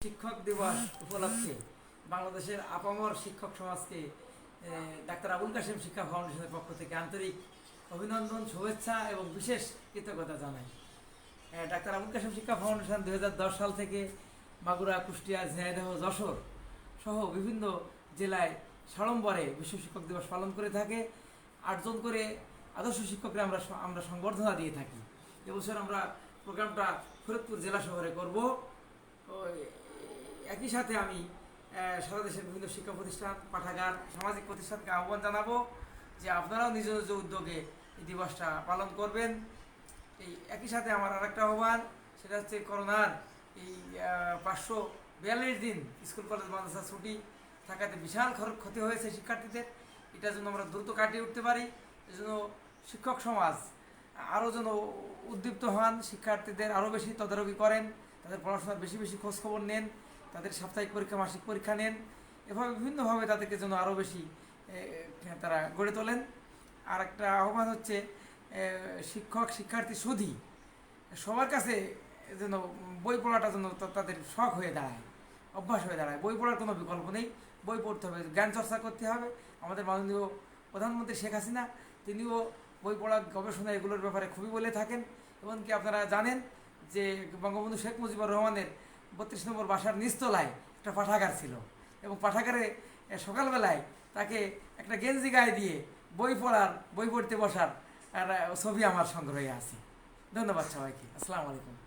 শিক্ষক দিবস উপলক্ষে বাংলাদেশের আপামর শিক্ষক সমাজকে ডাক্তার আবুল কাশেম শিক্ষা ফাউন্ডেশনের পক্ষ থেকে আন্তরিক অভিনন্দন, শুভেচ্ছা এবং বিশেষ কৃতজ্ঞতা জানাই। ডাক্তার আবুল কাশেম শিক্ষা ফাউন্ডেশন 2010 সাল থেকে মাগুরা, কুষ্টিয়া, ঝিনাইদহ, যশোর সহ বিভিন্ন জেলায় সাড়ম্বরে বিশ্ব শিক্ষক দিবস পালন করে থাকে। 8 জন করে আদর্শ শিক্ষকরা আমরা সংবর্ধনা দিয়ে থাকি। এবছর আমরা প্রোগ্রামটা ফরিদপুর জেলা শহরে করব। একই সাথে আমি সারা দেশের বিভিন্ন শিক্ষা প্রতিষ্ঠান, পাঠাগার, সামাজিক প্রতিষ্ঠানকে আহ্বান জানাবো যে আপনারাও নিজ নিজ উদ্যোগে এই দিবসটা পালন করবেন। এই একই সাথে আমার আরেকটা আহ্বান, সেটা হচ্ছে করোনার এই 542 দিন স্কুল কলেজ মাদ্রাসা ছুটি থাকাতে বিশাল ক্ষতি হয়েছে শিক্ষার্থীদের। এটার জন্য আমরা দ্রুত কাটিয়ে উঠতে পারি। এজন্য শিক্ষক সমাজ আরও যেন উদ্দীপ্ত হন, শিক্ষার্থীদের আরও বেশি তদারকি করেন, তাদের পড়াশোনার বেশি বেশি খোঁজখবর নেন, তাদের সাপ্তাহিক পরীক্ষা, মাসিক পরীক্ষা নেন। এভাবে বিভিন্নভাবে তাদেরকে যেন আরও বেশি তারা গড়ে তোলেন। আর একটা আহ্বান হচ্ছে শিক্ষক শিক্ষার্থী সুধী সবার কাছে যেন বই পড়াটা যেন তাদের শখ হয়ে দাঁড়ায়, অভ্যাস হয়ে দাঁড়ায়। বই পড়ার কোনো বিকল্প নেই, বই পড়তে হবে, জ্ঞান চর্চা করতে হবে। আমাদের মাননীয় প্রধানমন্ত্রী শেখ হাসিনা তিনিও বই পড়া, গবেষণা এগুলোর ব্যাপারে খুবই বলে থাকেন। এমনকি আপনারা জানেন যে বঙ্গবন্ধু শেখ মুজিবুর রহমানের 32 নম্বর বাসার নিচতলায় একটা পাঠাগার ছিল, এবং পাঠাগারে সকালবেলায় তাকে একটা গেঞ্জি গায়ে দিয়ে বই পড়তে বসার ছবি আমার সংগ্রহে আছে। ধন্যবাদ সবাইকে। আসসালামু আলাইকুম।